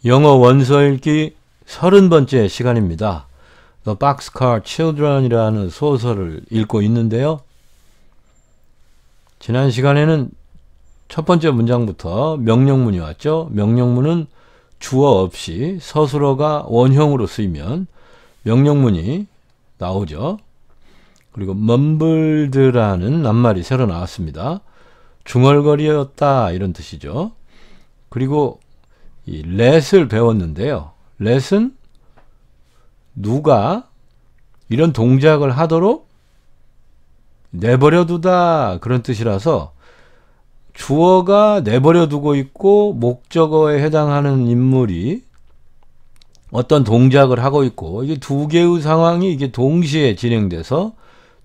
영어 원서 읽기 30번째 시간입니다. The Boxcar Children이라는 소설을 읽고 있는데요. 지난 시간에는 첫 번째 문장부터 명령문이 왔죠. 명령문은 주어 없이 서술어가 원형으로 쓰이면 명령문이 나오죠. 그리고 멈블드라는 낱말이 새로 나왔습니다. 중얼거리었다 이런 뜻이죠. 그리고 이 let을 배웠는데요. let은 누가 이런 동작을 하도록 내버려두다 그런 뜻이라서 주어가 내버려두고 있고 목적어에 해당하는 인물이 어떤 동작을 하고 있고 이게 두 개의 상황이 이게 동시에 진행돼서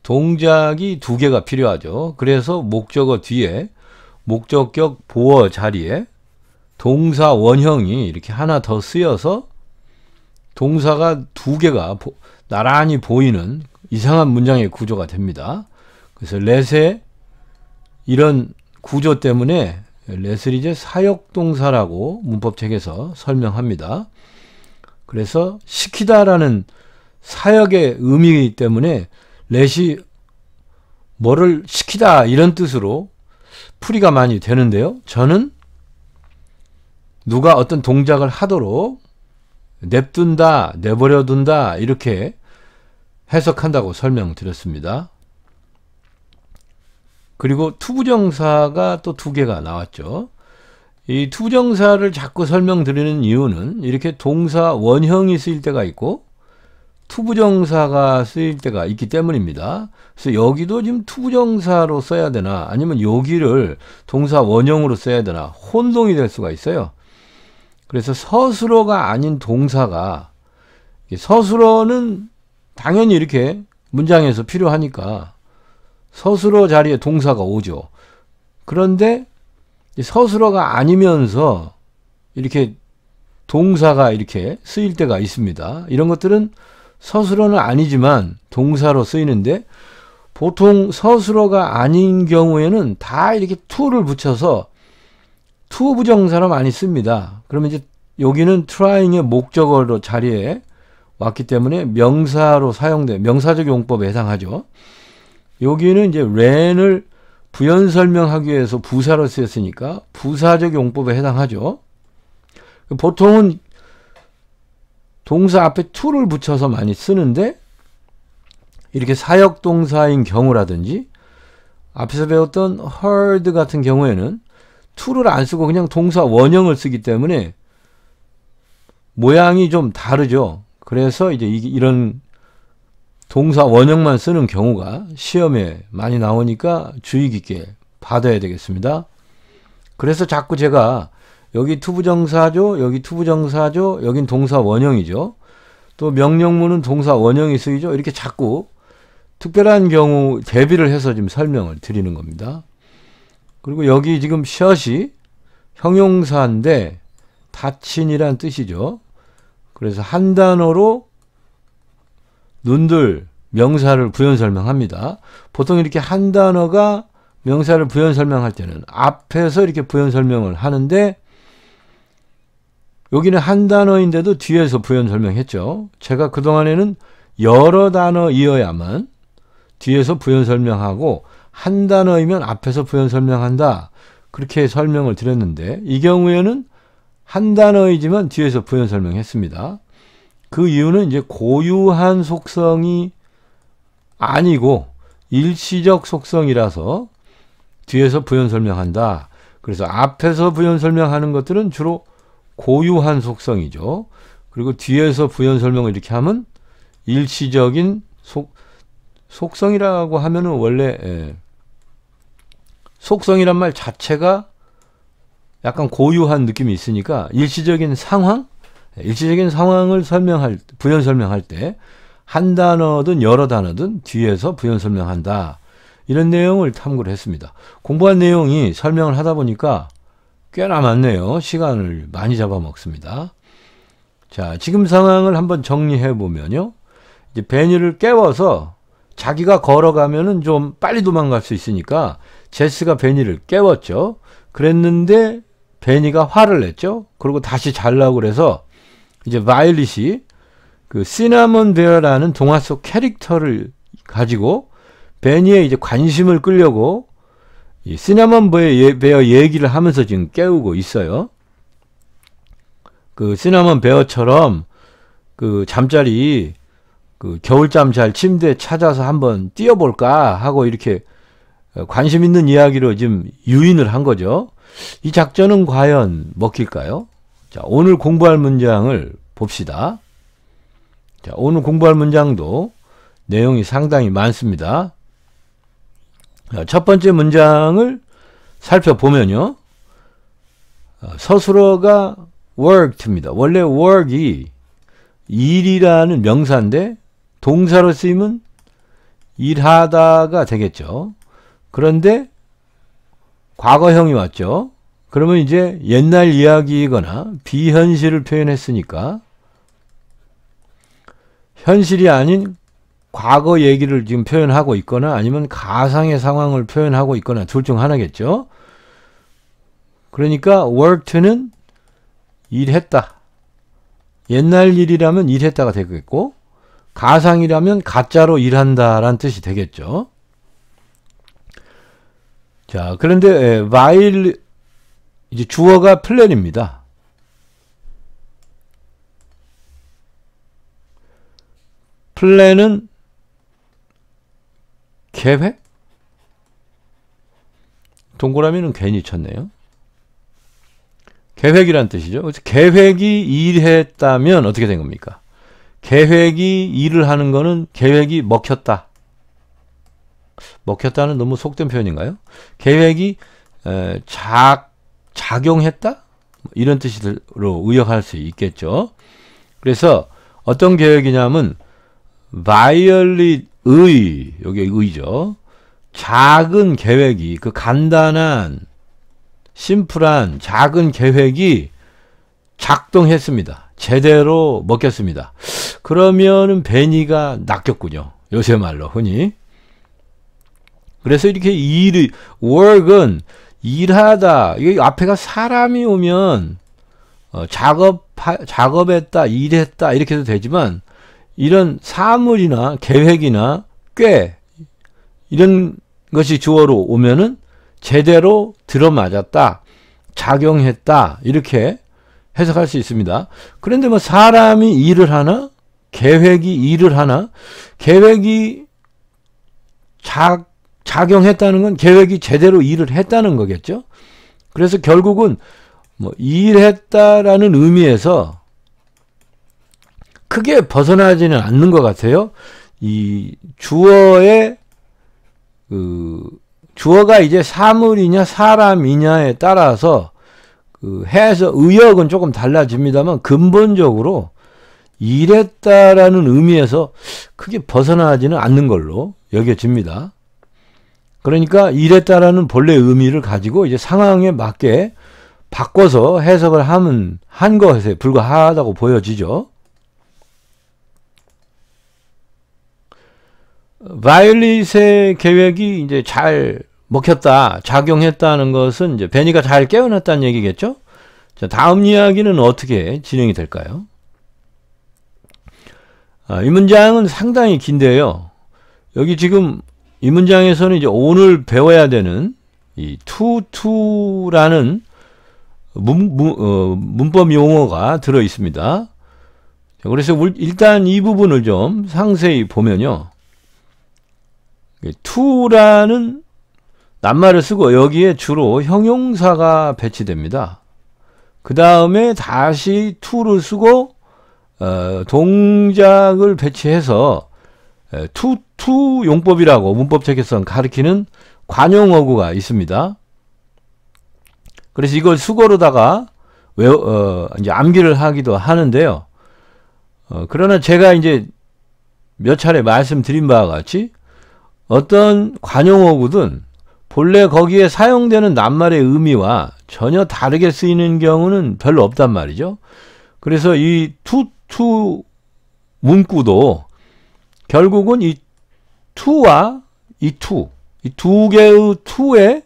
동작이 두 개가 필요하죠. 그래서 목적어 뒤에 목적격 보어 자리에 동사 원형이 이렇게 하나 더 쓰여서 동사가 두 개가 나란히 보이는 이상한 문장의 구조가 됩니다. 그래서 let의 이런 구조 때문에 let을 이제 사역동사라고 문법책에서 설명합니다. 그래서 시키다라는 사역의 의미이기 때문에 let이 뭐를 시키다 이런 뜻으로 풀이가 많이 되는데요. 저는 누가 어떤 동작을 하도록 냅둔다, 내버려둔다 이렇게 해석한다고 설명드렸습니다. 그리고 투부정사가 또 두 개가 나왔죠. 이 투부정사를 자꾸 설명드리는 이유는 이렇게 동사 원형이 쓰일 때가 있고 투부정사가 쓰일 때가 있기 때문입니다. 그래서 여기도 지금 투부정사로 써야 되나 아니면 여기를 동사 원형으로 써야 되나 혼동이 될 수가 있어요. 그래서 서술어가 아닌 동사가 서술어는 당연히 이렇게 문장에서 필요하니까 서술어 자리에 동사가 오죠. 그런데 서술어가 아니면서 이렇게 동사가 이렇게 쓰일 때가 있습니다. 이런 것들은 서술어는 아니지만 동사로 쓰이는데 보통 서술어가 아닌 경우에는 다 이렇게 to를 붙여서 to 부정사로 많이 씁니다. 그러면 이제 여기는 trying의 목적어로 자리에 왔기 때문에 명사로 사용돼 명사적 용법에 해당하죠. 여기는 이제 ran을 부연 설명하기 위해서 부사로 쓰였으니까 부사적 용법에 해당하죠. 보통은 동사 앞에 to를 붙여서 많이 쓰는데 이렇게 사역동사인 경우라든지 앞에서 배웠던 heard 같은 경우에는 to를 안 쓰고 그냥 동사 원형을 쓰기 때문에 모양이 좀 다르죠. 그래서 이제 이런 동사 원형만 쓰는 경우가 시험에 많이 나오니까 주의 깊게 받아야 되겠습니다. 그래서 자꾸 제가 여기 투부정사죠, 여기 투부정사죠, 여긴 동사 원형이죠. 또 명령문은 동사 원형이 쓰이죠. 이렇게 자꾸 특별한 경우 대비를 해서 지금 설명을 드리는 겁니다. 그리고 여기 지금 shot이 형용사인데 다친이란 뜻이죠. 그래서 한 단어로 눈들 명사를 부연 설명합니다. 보통 이렇게 한 단어가 명사를 부연 설명할 때는 앞에서 이렇게 부연 설명을 하는데 여기는 한 단어인데도 뒤에서 부연 설명했죠. 제가 그동안에는 여러 단어이어야만 뒤에서 부연 설명하고 한 단어이면 앞에서 부연 설명한다. 그렇게 설명을 드렸는데 이 경우에는 한 단어이지만 뒤에서 부연 설명했습니다. 그 이유는 이제 고유한 속성이 아니고 일시적 속성이라서 뒤에서 부연 설명한다. 그래서 앞에서 부연 설명하는 것들은 주로 고유한 속성이죠. 그리고 뒤에서 부연 설명을 이렇게 하면 일시적인 속성이라고 하면은 원래 속성이란 말 자체가 약간 고유한 느낌이 있으니까 일시적인 상황? 일시적인 상황을 부연 설명할 때 한 단어든 여러 단어든 뒤에서 부연 설명한다. 이런 내용을 탐구를 했습니다. 공부한 내용이 설명을 하다 보니까 꽤나 많네요. 시간을 많이 잡아먹습니다. 자, 지금 상황을 한번 정리해 보면요. 이제 베니를 깨워서 자기가 걸어가면은 좀 빨리 도망갈 수 있으니까 제스가 베니를 깨웠죠. 그랬는데 베니가 화를 냈죠. 그리고 다시 잘라고 그래서 이제 바이올릿이 그 시나몬 베어라는 동화 속 캐릭터를 가지고 베니의 이제 관심을 끌려고 이 시나몬 베어 얘기를 하면서 지금 깨우고 있어요. 그 시나몬 베어처럼 그 잠자리 그 겨울잠 잘 침대에 찾아서 한번 뛰어볼까 하고 이렇게 관심 있는 이야기로 지금 유인을 한 거죠. 이 작전은 과연 먹힐까요? 자, 오늘 공부할 문장을 봅시다. 자, 오늘 공부할 문장도 내용이 상당히 많습니다. 자, 첫 번째 문장을 살펴보면요. 서술어가 worked입니다. 원래 work이 일이라는 명사인데 동사로 쓰이면 일하다가 되겠죠. 그런데 과거형이 왔죠. 그러면 이제 옛날 이야기이거나 비현실을 표현했으니까 현실이 아닌 과거 얘기를 지금 표현하고 있거나 아니면 가상의 상황을 표현하고 있거나 둘 중 하나겠죠. 그러니까 worked는 일했다. 옛날 일이라면 일했다가 되겠고 가상이라면 가짜로 일한다라는 뜻이 되겠죠. 자, 그런데 while 이제 주어가 플랜입니다. 플랜은 계획? 동그라미는 괜히 쳤네요. 계획이란 뜻이죠. 그래서 계획이 일했다면 어떻게 된 겁니까? 계획이 일을 하는 거는 계획이 먹혔다. 먹혔다는 너무 속된 표현인가요? 계획이 작용했다? 이런 뜻으로 의역할 수 있겠죠. 그래서 어떤 계획이냐면 바이올릿의 여기 의죠. 작은 계획이 그 간단한 심플한 작은 계획이 작동했습니다. 제대로 먹혔습니다. 그러면은 베니가 낚였군요. 요새 말로 흔히. 그래서 이렇게 work은 일하다. 이게 앞에가 사람이 오면 작업했다, 일했다 이렇게 해도 되지만 이런 사물이나 계획이나 꽤 이런 것이 주어로 오면은 제대로 들어맞았다, 작용했다 이렇게 해석할 수 있습니다. 그런데 뭐 사람이 일을 하나, 계획이 일을 하나, 계획이 작용했다는 건 계획이 제대로 일을 했다는 거겠죠. 그래서 결국은 뭐 일했다라는 의미에서 크게 벗어나지는 않는 것 같아요. 이 주어의 주어가 이제 사물이냐 사람이냐에 따라서 해서 의역은 조금 달라집니다만 근본적으로 일했다라는 의미에서 크게 벗어나지는 않는 걸로 여겨집니다. 그러니까 일했다라는 본래 의미를 가지고 이제 상황에 맞게 바꿔서 해석을 하면 한 것에 불과하다고 보여지죠. 바이올릿의 계획이 이제 잘 먹혔다, 작용했다는 것은 이제 베니가 잘 깨어났다는 얘기겠죠? 자, 다음 이야기는 어떻게 진행이 될까요? 이 문장은 상당히 긴데요. 여기 지금 이 문장에서는 이제 오늘 배워야 되는 이 to라는 문법 용어가 들어 있습니다. 그래서 일단 이 부분을 좀 상세히 보면요. to라는 낱말을 쓰고 여기에 주로 형용사가 배치됩니다. 그 다음에 다시 to를 쓰고 동작을 배치해서 to 용법이라고 문법책에서 가리키는 관용어구가 있습니다. 그래서 이걸 수거로다가 이제 암기를 하기도 하는데요. 그러나 제가 이제 몇 차례 말씀드린 바와 같이 어떤 관용어구든 본래 거기에 사용되는 낱말의 의미와 전혀 다르게 쓰이는 경우는 별로 없단 말이죠. 그래서 이 to 문구도 결국은 이 to와 이 두 개의 to의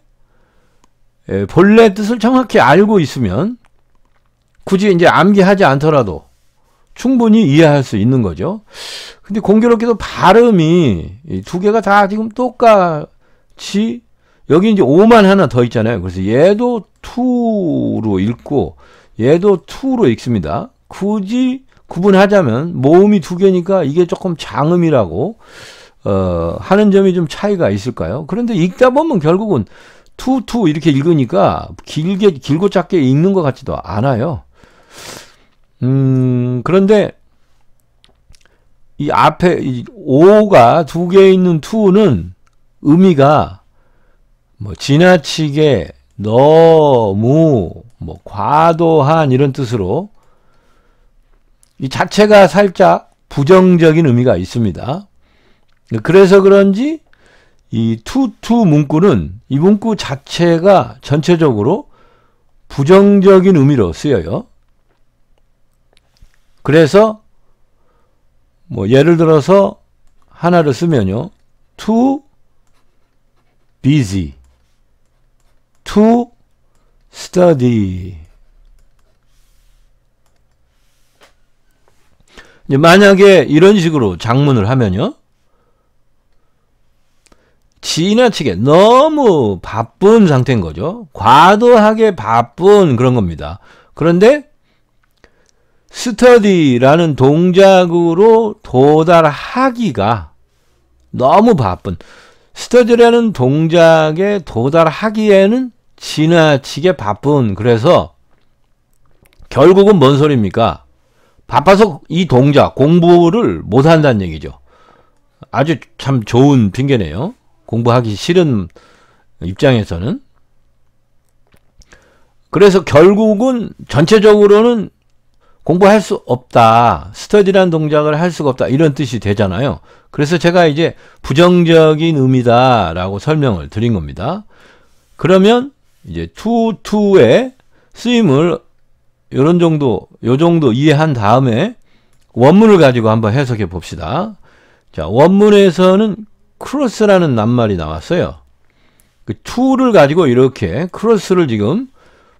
본래 뜻을 정확히 알고 있으면 굳이 이제 암기하지 않더라도 충분히 이해할 수 있는 거죠. 근데 공교롭게도 발음이 이 두 개가 다 지금 똑같이 여기 이제 오만 하나 더 있잖아요. 그래서 얘도 투로 읽고 얘도 투로 읽습니다. 굳이 구분하자면 모음이 두 개니까 이게 조금 장음이라고 하는 점이 좀 차이가 있을까요? 그런데 읽다 보면 결국은 투 이렇게 읽으니까 길고 작게 읽는 것 같지도 않아요. 그런데 이 앞에 이 오가 두 개 있는 투는 의미가 뭐 지나치게, 너무, 뭐 과도한 이런 뜻으로 이 자체가 살짝 부정적인 의미가 있습니다. 그래서 그런지 이 투 문구는 이 문구 자체가 전체적으로 부정적인 의미로 쓰여요. 그래서 뭐 예를 들어서 하나를 쓰면요. too busy, to study. 만약에 이런 식으로 작문을 하면요. 지나치게 너무 바쁜 상태인 거죠. 과도하게 바쁜 그런 겁니다. 그런데 study라는 동작으로 도달하기가 너무 바쁜, study라는 동작에 도달하기에는 지나치게 바쁜. 그래서 결국은 뭔 소리입니까? 바빠서 이 동작, 공부를 못한다는 얘기죠. 아주 참 좋은 핑계네요. 공부하기 싫은 입장에서는. 그래서 결국은 전체적으로는 공부할 수 없다. 스터디라는 동작을 할 수가 없다. 이런 뜻이 되잖아요. 그래서 제가 이제 부정적인 의미다라고 설명을 드린 겁니다. 그러면 이제 투의 쓰임을 요 정도 이해한 다음에 원문을 가지고 한번 해석해 봅시다. 자, 원문에서는 크로스라는 낱말이 나왔어요. 그 to를 가지고 이렇게 크로스를 지금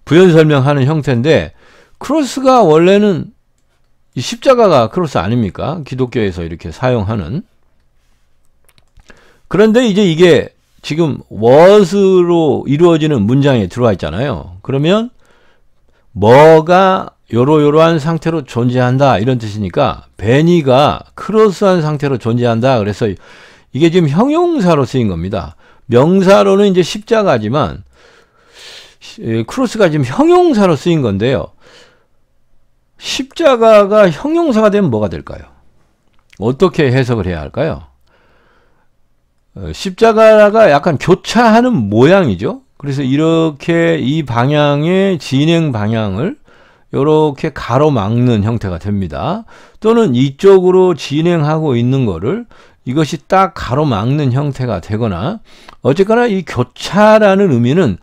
부연 설명하는 형태인데, 크로스가 원래는 이 십자가가 크로스 아닙니까? 기독교에서 이렇게 사용하는. 그런데 이제 이게 지금 what으로 이루어지는 문장에 들어와 있잖아요. 그러면 뭐가 요러요러한 상태로 존재한다 이런 뜻이니까 베니가 크로스한 상태로 존재한다. 그래서 이게 지금 형용사로 쓰인 겁니다. 명사로는 이제 십자가지만 크로스가 지금 형용사로 쓰인 건데요. 십자가가 형용사가 되면 뭐가 될까요? 어떻게 해석을 해야 할까요? 십자가가 약간 교차하는 모양이죠. 그래서 이렇게 이 방향의 진행 방향을 이렇게 가로막는 형태가 됩니다. 또는 이쪽으로 진행하고 있는 거를 이것이 딱 가로막는 형태가 되거나, 어쨌거나 이 교차라는 의미는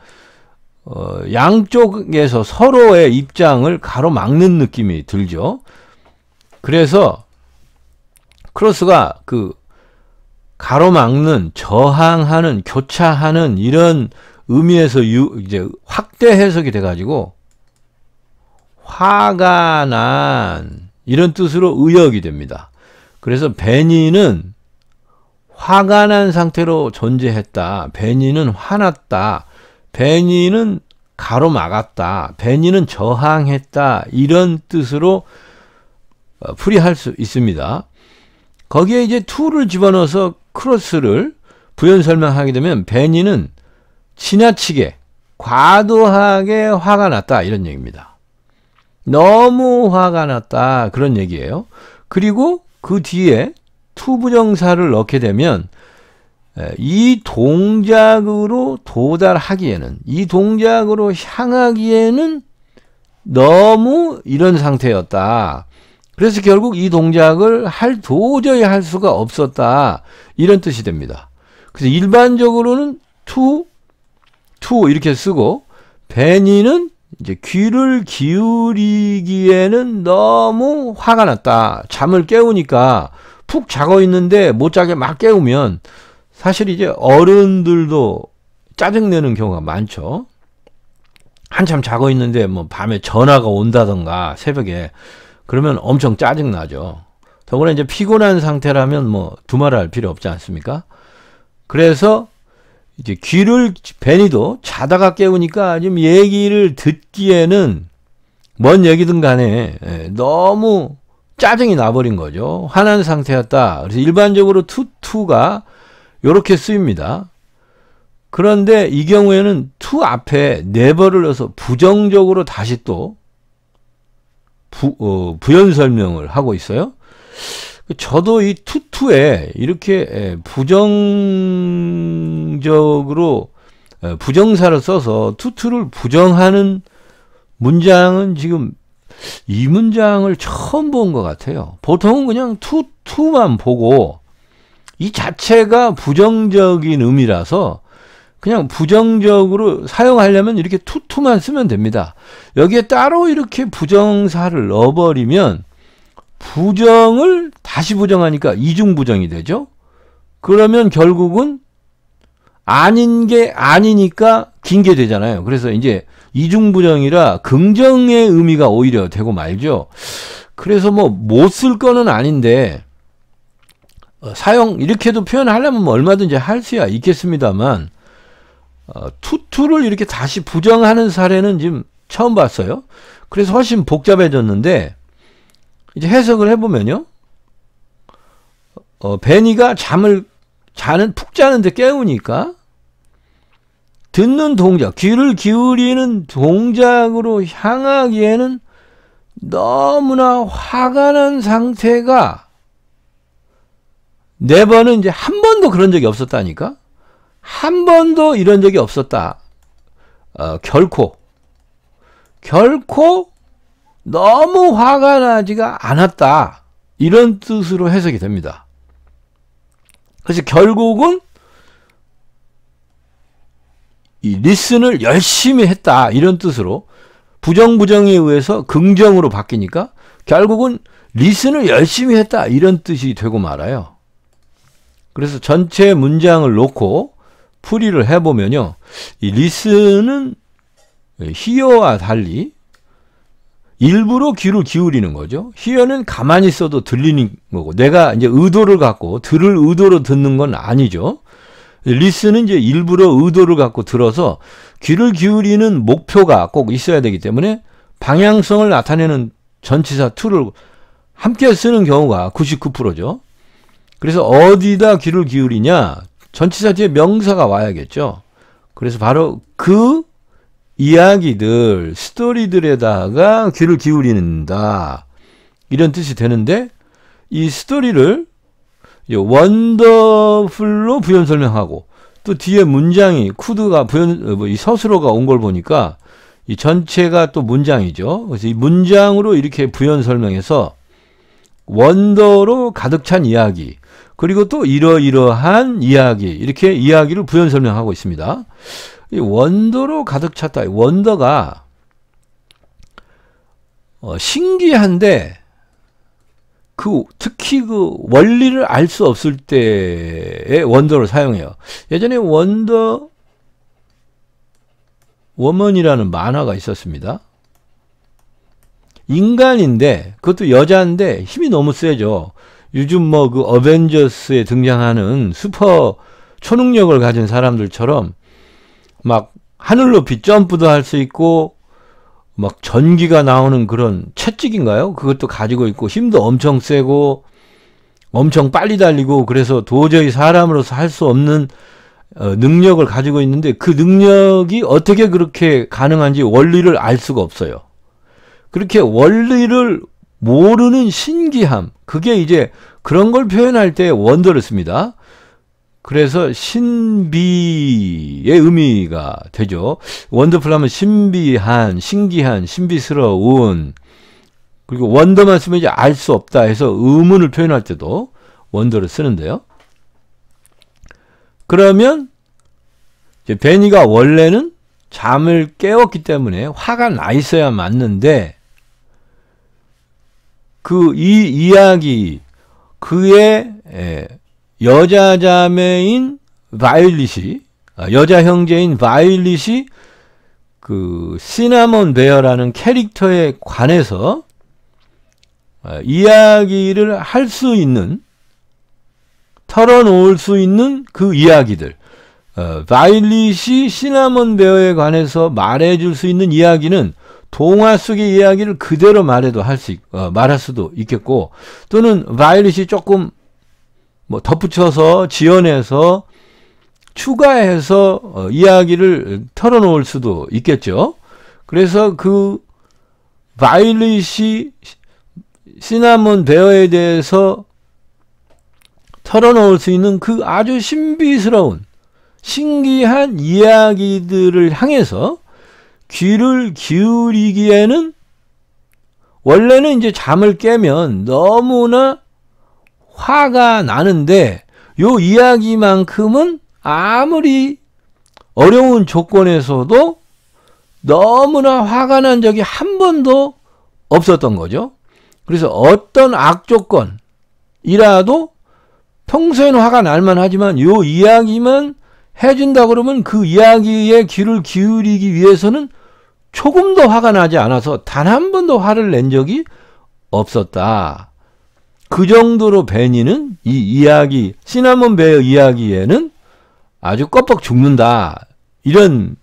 양쪽에서 서로의 입장을 가로막는 느낌이 들죠. 그래서 크로스가 그 가로막는, 저항하는, 교차하는 이런 의미에서 이제 확대 해석이 돼가지고 화가 난 이런 뜻으로 의역이 됩니다. 그래서 베니는 화가 난 상태로 존재했다. 베니는 화났다. 베니는 가로막았다. 베니는 저항했다. 이런 뜻으로 풀이할 수 있습니다. 거기에 이제 to를 집어넣어서 크로스를 부연 설명하게 되면 베니는 지나치게, 과도하게 화가 났다. 이런 얘기입니다. 너무 화가 났다. 그런 얘기예요. 그리고 그 뒤에 to 부정사를 넣게 되면 이 동작으로 도달하기에는, 이 동작으로 향하기에는 너무 이런 상태였다. 그래서 결국 이 동작을 도저히 할 수가 없었다. 이런 뜻이 됩니다. 그래서 일반적으로는 to 이렇게 쓰고, 베니는 이제 귀를 기울이기에는 너무 화가 났다. 잠을 깨우니까 푹 자고 있는데 못 자게 막 깨우면 사실 이제 어른들도 짜증내는 경우가 많죠. 한참 자고 있는데 뭐 밤에 전화가 온다던가 새벽에 그러면 엄청 짜증 나죠. 더구나 이제 피곤한 상태라면 뭐 두말할 필요 없지 않습니까? 그래서 이제 베니도 자다가 깨우니까 좀 얘기를 듣기에는 뭔 얘기든 간에 너무 짜증이 나버린 거죠. 화난 상태였다. 그래서 일반적으로 투가 이렇게 쓰입니다. 그런데 이 경우에는 to 앞에 never를 넣어서 부정적으로 다시 또 부연 설명을 하고 있어요. 저도 이 to에 이렇게 부정적으로 부정사를 써서 to를 부정하는 문장은 지금 이 문장을 처음 본 것 같아요. 보통은 그냥 to만 보고 이 자체가 부정적인 의미라서 그냥 부정적으로 사용하려면 이렇게 to만 쓰면 됩니다. 여기에 따로 이렇게 부정사를 넣어버리면 부정을 다시 부정하니까 이중부정이 되죠. 그러면 결국은 아닌 게 아니니까 긴 게 되잖아요. 그래서 이제 이중부정이라 긍정의 의미가 오히려 되고 말죠. 그래서 뭐 못 쓸 거는 아닌데 사용 이렇게도 표현하려면 뭐 얼마든지 할 수야 있겠습니다만 투를 이렇게 다시 부정하는 사례는 지금 처음 봤어요. 그래서 훨씬 복잡해졌는데 이제 해석을 해보면요. 베니가 푹 자는데 깨우니까 듣는 동작, 귀를 기울이는 동작으로 향하기에는 너무나 화가 난 상태가 네번은 이제 한 번도 그런 적이 없었다니까? 한 번도 이런 적이 없었다. 결코 너무 화가 나지가 않았다. 이런 뜻으로 해석이 됩니다. 그래서 결국은 이 리슨을 열심히 했다. 이런 뜻으로 부정에 의해서 긍정으로 바뀌니까 결국은 리슨을 열심히 했다. 이런 뜻이 되고 말아요. 그래서 전체 문장을 놓고 풀이를 해보면요. 이 리슨은 hear와 달리 일부러 귀를 기울이는 거죠. hear는 가만히 있어도 들리는 거고 내가 이제 의도를 갖고 들을 의도로 듣는 건 아니죠. 리슨은 이제 일부러 의도를 갖고 들어서 귀를 기울이는 목표가 꼭 있어야 되기 때문에 방향성을 나타내는 전치사 to를 함께 쓰는 경우가 99%죠. 그래서 어디다 귀를 기울이냐? 전치사 뒤에 명사가 와야겠죠. 그래서 바로 그 이야기들, 스토리들에다가 귀를 기울인다. 이런 뜻이 되는데 이 스토리를 원더풀로 부연 설명하고 또 뒤에 문장이 could가 이 서술어가 온 걸 보니까 이 전체가 또 문장이죠. 그래서 이 문장으로 이렇게 부연 설명해서 원더로 가득 찬 이야기 그리고 또 이러이러한 이야기 이렇게 이야기를 부연 설명하고 있습니다. 이 원더로 가득 찼다. 원더가 신기한데 특히 그 원리를 알 수 없을 때에 원더를 사용해요. 예전에 원더 워먼이라는 만화가 있었습니다. 인간인데 그것도 여자인데 힘이 너무 세죠. 요즘 뭐 그 어벤져스에 등장하는 슈퍼 초능력을 가진 사람들처럼 막 하늘 높이 점프도 할 수 있고 막 전기가 나오는 그런 채찍인가요? 그것도 가지고 있고 힘도 엄청 세고 엄청 빨리 달리고 그래서 도저히 사람으로서 할 수 없는 능력을 가지고 있는데 그 능력이 어떻게 그렇게 가능한지 원리를 알 수가 없어요. 그렇게 원리를 모르는 신기함 그게 이제 그런 걸 표현할 때 원더를 씁니다. 그래서 신비의 의미가 되죠. 원더풀 하면 신비한, 신기한, 신비스러운 그리고 원더만 쓰면 이제 알 수 없다 해서 의문을 표현할 때도 원더를 쓰는데요. 그러면 이제 베니가 원래는 잠을 깨웠기 때문에 화가 나 있어야 맞는데 이 이야기 그의 여자 자매인 바이올릿이 여자 형제인 바이올릿이 그 시나몬 베어라는 캐릭터에 관해서 이야기를 할 수 있는, 털어놓을 수 있는 그 이야기들, 바일릿이 시나몬 베어에 관해서 말해줄 수 있는 이야기는 동화 속의 이야기를 그대로 말해도 말할 수도 있겠고, 또는 바일릿이 조금 뭐 덧붙여서 지어내서 추가해서 이야기를 털어놓을 수도 있겠죠. 그래서 그 바일릿이 시나몬 베어에 대해서 털어놓을 수 있는 그 아주 신비스러운 신기한 이야기들을 향해서 귀를 기울이기에는, 원래는 이제 잠을 깨면 너무나 화가 나는데 요 이야기만큼은 아무리 어려운 조건에서도 너무나 화가 난 적이 한 번도 없었던 거죠. 그래서 어떤 악조건이라도 평소에는 화가 날만 하지만 요 이야기만 해준다 그러면 그 이야기에 귀를 기울이기 위해서는 조금도 화가 나지 않아서 단 한 번도 화를 낸 적이 없었다. 그 정도로 베니는 이 이야기, 시나몬 베어 이야기에는 아주 껍벅 죽는다, 이런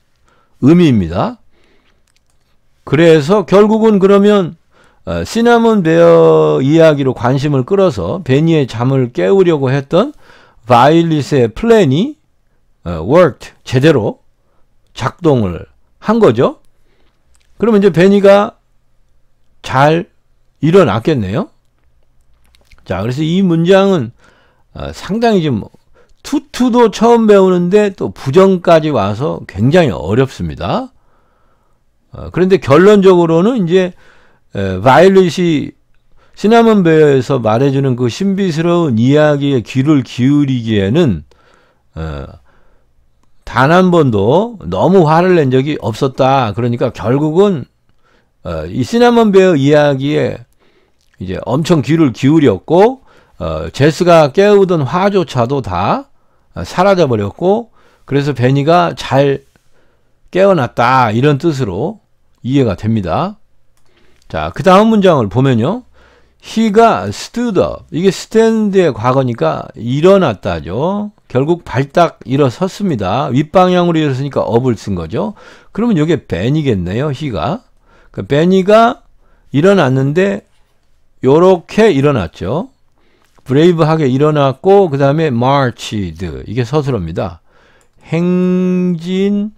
의미입니다. 그래서 결국은 그러면 시나몬 베어 이야기로 관심을 끌어서 베니의 잠을 깨우려고 했던 바일릿의 플랜이 worked, 제대로 작동을 한 거죠. 그러면 이제 베니가 잘 일어났겠네요. 자, 그래서 이 문장은 상당히 좀 투투도 처음 배우는데 또 부정까지 와서 굉장히 어렵습니다. 그런데 결론적으로는 이제 바일릿이 시나몬 베어에서 말해주는 그 신비스러운 이야기에 귀를 기울이기에는 단 한 번도 너무 화를 낸 적이 없었다. 그러니까 결국은 이 시나몬 베어 이야기에 이제 엄청 귀를 기울였고, 제스가 깨우던 화조차도 다 사라져 버렸고, 그래서 베니가 잘 깨어났다, 이런 뜻으로 이해가 됩니다. 자, 그 다음 문장을 보면요, he가 stood up, 이게 stand의 과거니까 일어났다죠. 결국 발딱 일어섰습니다. 윗방향으로 일어섰으니까 up을 쓴 거죠. 그러면 이게 ben이겠네요, he가. 그러니까 베니가 일어났는데 요렇게 일어났죠. 브레이브하게 일어났고, 그 다음에 marched, 이게 서술어입니다. 행진했다.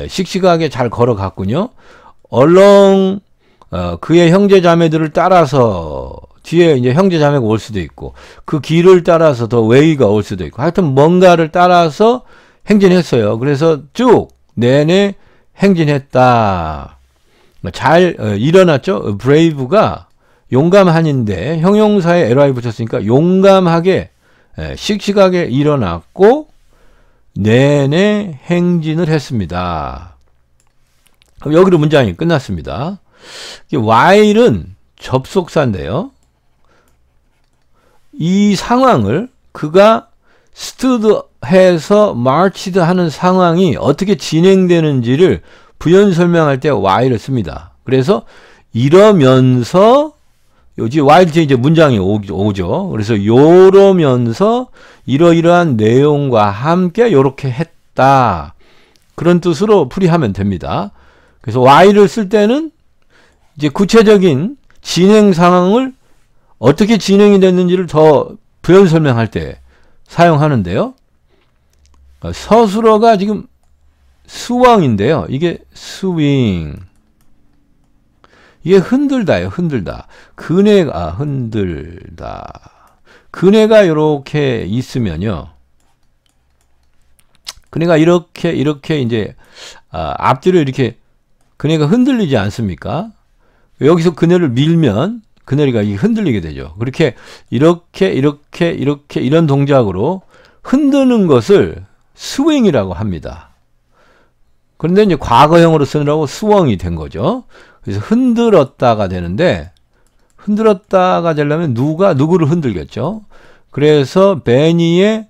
씩씩하게 잘 걸어갔군요. 얼렁 그의 형제 자매들을 따라서, 뒤에 이제 형제 자매가 올 수도 있고, 그 길을 따라서 더 웨이가 올 수도 있고, 하여튼 뭔가를 따라서 행진했어요. 그래서 쭉 내내 행진했다. 잘 일어났죠. 브레이브가 용감한인데 형용사에 ly 붙였으니까 용감하게, 씩씩하게 일어났고 내내 행진을 했습니다. 그럼 여기로 문장이 끝났습니다. while은 접속사인데요, 이 상황을 그가 stood 해서 marched 하는 상황이 어떻게 진행되는지를 부연 설명할 때 while을 씁니다. 그래서 이러면서, 요지 while 뒤에 이제 문장이 오죠. 그래서 요러면서 이러이러한 내용과 함께 요렇게 했다, 그런 뜻으로 풀이하면 됩니다. 그래서 while을 쓸 때는 이제 구체적인 진행 상황을 어떻게 진행이 됐는지를 더 부연 설명할 때 사용하는데요. 서술어가 지금 스윙인데요. 이게 스윙. 이게 흔들다예요. 흔들다. 그네가 흔들다. 그네가 이렇게 있으면요, 그네가 이렇게 이제 앞뒤로 이렇게 그네가 흔들리지 않습니까? 여기서 그네를 밀면 그네가 흔들리게 되죠. 그렇게 이렇게 이런 동작으로 흔드는 것을 스윙이라고 합니다. 그런데 이제 과거형으로 쓰느라고 스윙이 된 거죠. 그래서 흔들었다가 되는데, 흔들었다가 되려면 누가 누구를 흔들겠죠. 그래서 베니의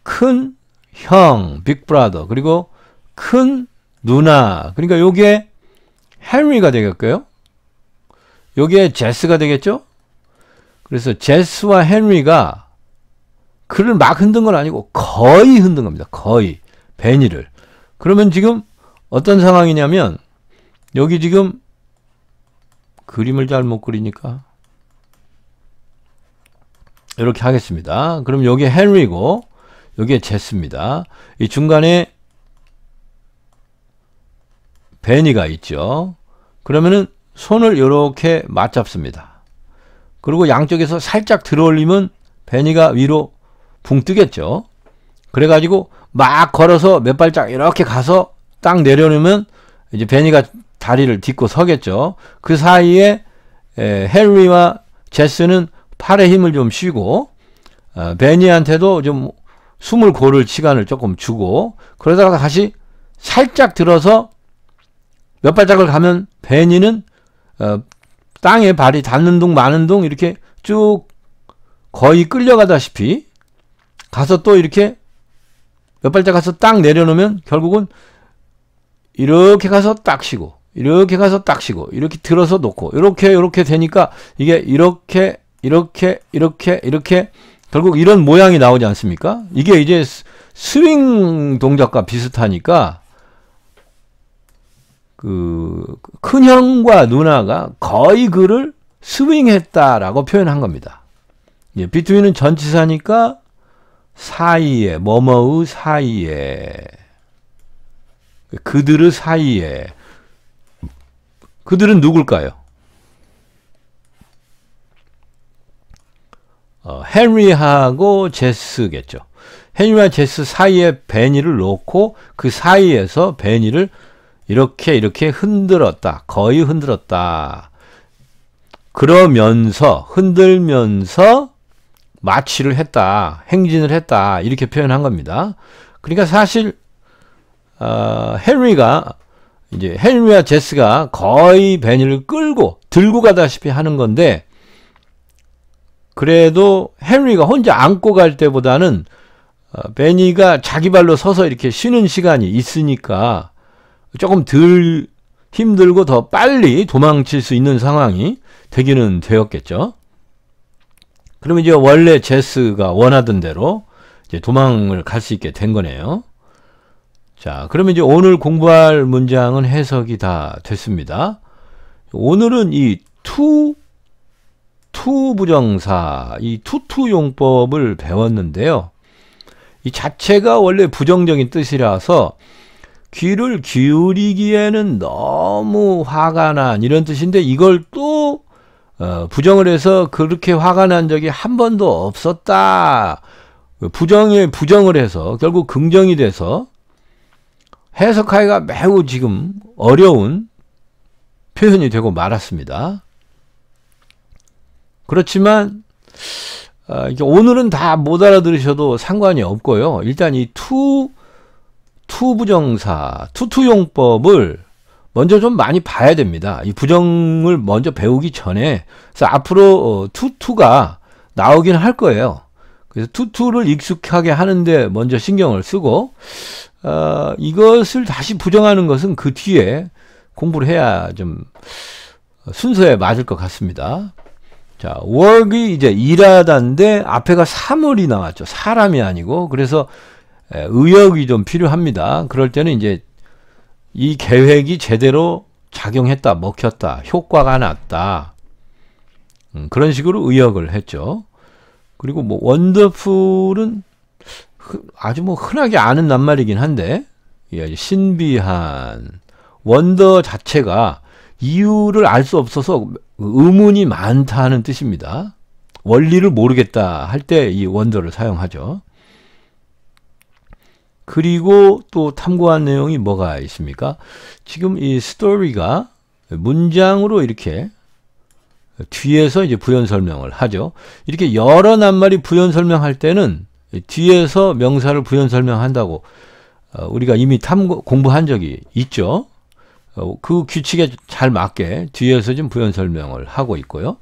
큰 형, 빅브라더, 그리고 큰 누나. 그러니까 요게 헨리가 되겠고요. 요게 제스가 되겠죠. 그래서 제스와 헨리가 그를 막 흔든 건 아니고 거의 흔든 겁니다. 거의 베니를. 그러면 지금 어떤 상황이냐면 여기 지금 그림을 잘 못 그리니까 이렇게 하겠습니다. 그럼 여기 헨리고 여기에 제스입니다. 이 중간에 베니가 있죠. 그러면은 손을 이렇게 맞잡습니다. 그리고 양쪽에서 살짝 들어올리면 베니가 위로 붕 뜨겠죠. 그래가지고 막 걸어서 몇 발짝 이렇게 가서 딱 내려놓으면 이제 베니가 다리를 딛고 서겠죠. 그 사이에 헨리와 제스는 팔에 힘을 좀 쉬고 베니한테도 좀 숨을 고를 시간을 조금 주고 그러다가 다시 살짝 들어서 몇 발짝을 가면 베니는 땅에 발이 닿는 둥 마는 둥 이렇게 쭉 거의 끌려가다시피 가서 또 이렇게 몇 발짝 가서 딱 내려놓으면 결국은 이렇게 가서 딱 쉬고 이렇게 가서 딱 쉬고 이렇게 들어서 놓고 이렇게 되니까 이게 이렇게 결국 이런 모양이 나오지 않습니까? 이게 이제 스윙 동작과 비슷하니까 그 큰형과 누나가 거의 그를 스윙했다라고 표현한 겁니다. 예, 비트윈은 전치사니까 사이에 뭐뭐의 사이에 그들의 사이에 그들은 누굴까요? 헨리하고 제스겠죠. 헨리와 제스 사이에 베니를 놓고 그 사이에서 베니를 이렇게 흔들었다. 거의 흔들었다. 그러면서 흔들면서 마취를 했다. 행진을 했다. 이렇게 표현한 겁니다. 그러니까 사실 헨리와 제스가 거의 베니를 끌고 들고 가다시피 하는 건데 그래도 헨리가 혼자 안고 갈 때보다는 베니가 자기 발로 서서 이렇게 쉬는 시간이 있으니까 조금 덜 힘들고 더 빨리 도망칠 수 있는 상황이 되기는 되었겠죠. 그러면 이제 원래 제스가 원하던 대로 이제 도망을 갈 수 있게 된 거네요. 자, 그러면 이제 오늘 공부할 문장은 해석이 다 됐습니다. 오늘은 이 투 부정사, 이 투투 용법을 배웠는데요. 이 자체가 원래 부정적인 뜻이라서 귀를 기울이기에는 너무 화가 난 이런 뜻인데 이걸 또 부정을 해서 그렇게 화가 난 적이 한 번도 없었다. 부정을 해서 결국 긍정이 돼서 해석하기가 매우 지금 어려운 표현이 되고 말았습니다. 그렇지만 오늘은 다 못 알아들으셔도 상관이 없고요. 일단 이 투 부정사, 투투용법을 먼저 좀 많이 봐야 됩니다. 이 부정을 먼저 배우기 전에. 그래서 앞으로 투투가 나오긴 할 거예요. 그래서 투투를 익숙하게 하는데 먼저 신경을 쓰고 이것을 다시 부정하는 것은 그 뒤에 공부를 해야 좀 순서에 맞을 것 같습니다. 자, work이 이제 일하다인데 앞에가 사물이 나왔죠. 사람이 아니고. 그래서 의역이 좀 필요합니다. 그럴 때는 이제 이 계획이 제대로 작용했다, 먹혔다, 효과가 났다. 그런 식으로 의역을 했죠. 그리고 뭐 wonderful은 아주 뭐 흔하게 아는 낱말이긴 한데 신비한 원더 자체가 이유를 알 수 없어서 의문이 많다는 뜻입니다. 원리를 모르겠다 할 때 이 원더를 사용하죠. 그리고 또 탐구한 내용이 뭐가 있습니까? 지금 이 스토리가 문장으로 이렇게 뒤에서 이제 부연 설명을 하죠. 이렇게 여러 낱말이 부연 설명할 때는 뒤에서 명사를 부연 설명한다고 우리가 이미 공부한 적이 있죠. 그 규칙에 잘 맞게 뒤에서 좀 부연 설명을 하고 있고요.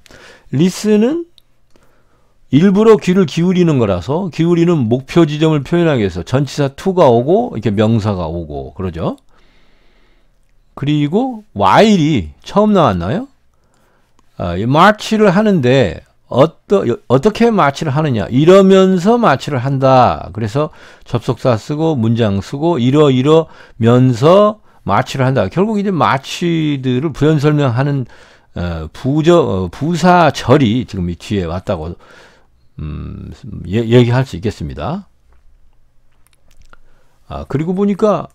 리스는 일부러 귀를 기울이는 거라서 기울이는 목표 지점을 표현하기 위해서 전치사 to가 오고 이렇게 명사가 오고 그러죠. 그리고 while이 처음 나왔나요? 이 march를 하는데 어떻게 마치를 하느냐 이러면서 마치를 한다. 그래서 접속사 쓰고 문장 쓰고 이러면서 마치를 한다. 결국 이제 마치들을 부연 설명하는 부사절이 지금 이 뒤에 왔다고 얘기할 수 있겠습니다. 그리고 보니까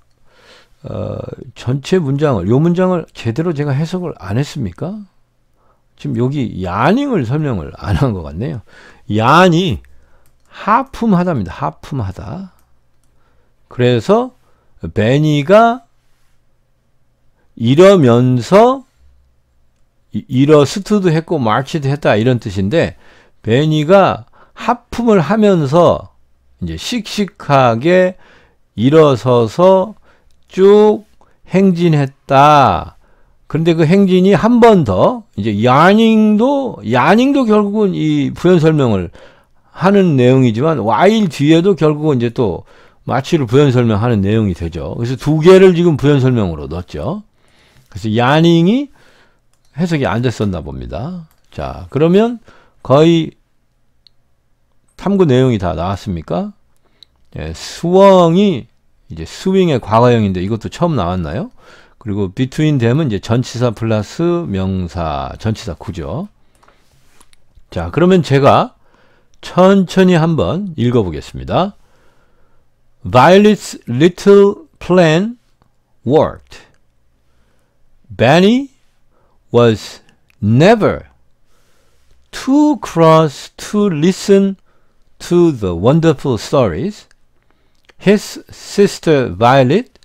전체 문장을 요 문장을 제대로 제가 해석을 안 했습니까? 지금 여기 야닝을 설명을 안 한 것 같네요. 야니 하품하다입니다. 하품하다. 그래서 베니가 이러면서 이러스트도 했고 마치도 했다 이런 뜻인데 베니가 하품을 하면서 이제 씩씩하게 일어서서 쭉 행진했다. 그런데 그 행진이 한 번 더 이제 야닝도 결국은 이 부연 설명을 하는 내용이지만 while 뒤에도 결국은 이제 또 마치를 부연 설명하는 내용이 되죠. 그래서 두 개를 지금 부연 설명으로 넣었죠. 그래서 야닝이 해석이 안 됐었나 봅니다. 자, 그러면 거의 탐구 내용이 다 나왔습니까? 예, 스웡이 이제 스윙의 과거형인데 이것도 처음 나왔나요? 그리고 between them은 이제 전치사 플러스 명사, 전치사 구죠. 자, 그러면 제가 천천히 한번 읽어보겠습니다. Violet's little plan worked. Benny was never too cross to listen to the wonderful stories his sister Violet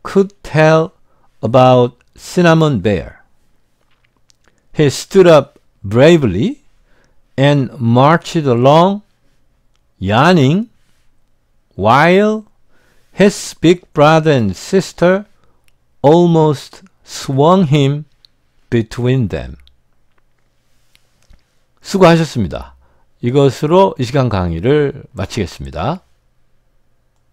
could tell about Cinnamon Bear. He stood up bravely and marched along, yawning, while his big brother and sister almost swung him between them. 수고하셨습니다. 이것으로 이 시간 강의를 마치겠습니다.